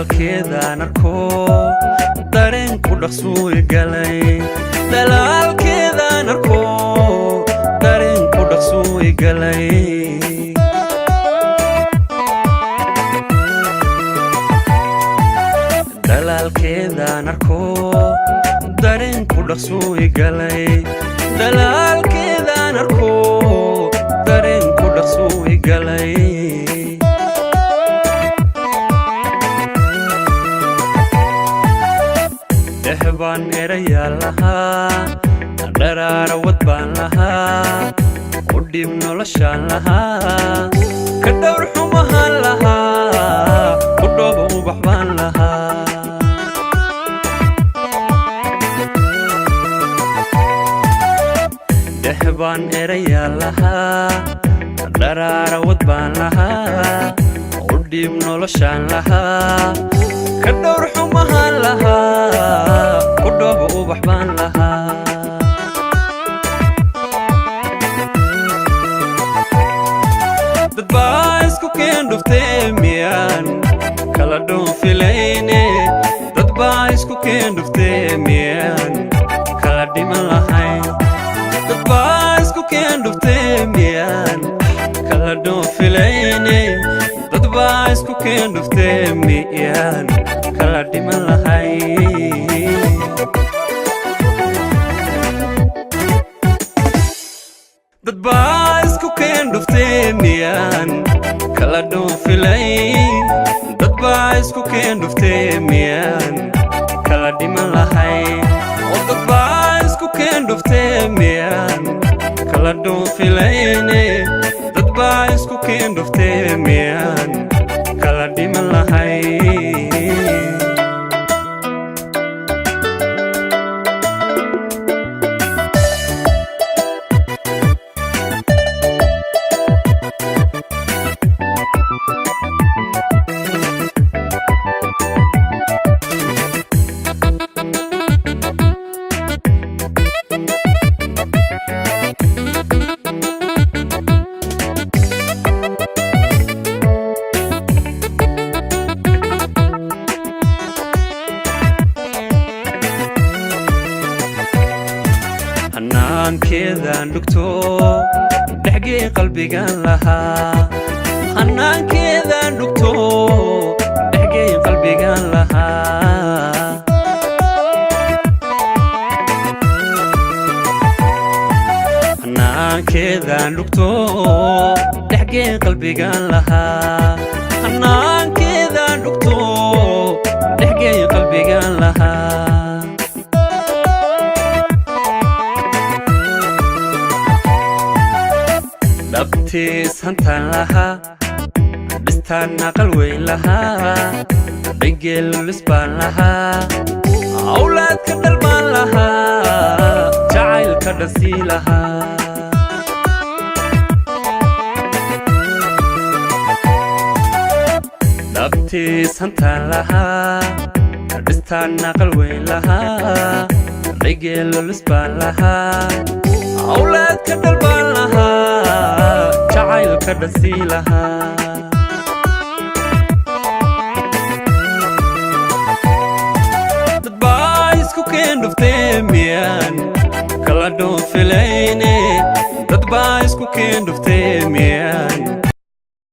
dalaalkeeda narko dareen ku dhaqsuu igalay dalaalkeeda narko dareen ku dhaqsuu igalay dalaalkeeda narko dareen ku dhaqsuu igalay dalaalkeeda narko dareen ku dhaqsuu igalay dehbaan erayaa lahaa dharaara wad baan lahaa u dhib noloshaan lahaa ka dhowr xumahaan lahaa u dhooba ubax baan lahaa dehbaan erayaa lahaa dharaara wad baan lahaa u dhib noloshaan lahaa ka dhowr xumahaan lahaa u dhooba ubax baan lahaa dad baa isku keen dhuftee miyaan kala dhoofilayne dad baa isku keen dhuftee miyaan kala dhiman lahayn dad baa isku keen dhuftee miyaan kala dhoofilayne dad baa isku keen dhuftee miyaan kala dhiman lahayn dad baa isku keen dhuftee miyaan kala dhoofilayn dad baa isku keen dhuftee miyaan kala dhiman lahayn oo dad baa isku keen dhuftee miyaan kala dhoofilayne dad baa isku keen dhuftee miyaan kala dhiman lahayn hanaankeedaan dhugto dhexgee qalbigaan lahaa hanaankeedaan dhugto dhexgee qalbigaan lahaa hanaankeedaan dhugto dhexgee qalbigaan lahaa hanaankeedaan dhugto dhexgee qalbigaan lahaa dhabtiis hantaan lahaa dhistaan aqal weyn lahaa dhiggeelulis baan lahaa awlaadka dhal baan lahaa jacaylka dhasii lahaa dhabtiis hantaan lahaa dhistaan aqal weyn lahaa dhiggeelulis baan lahaa awlaadka dhal baan lahaa jacaylka dhasii lahaa dad baa isku keen dhuftee miyaan kala dhoofilayne dad baa isku keen dhuftee miyaan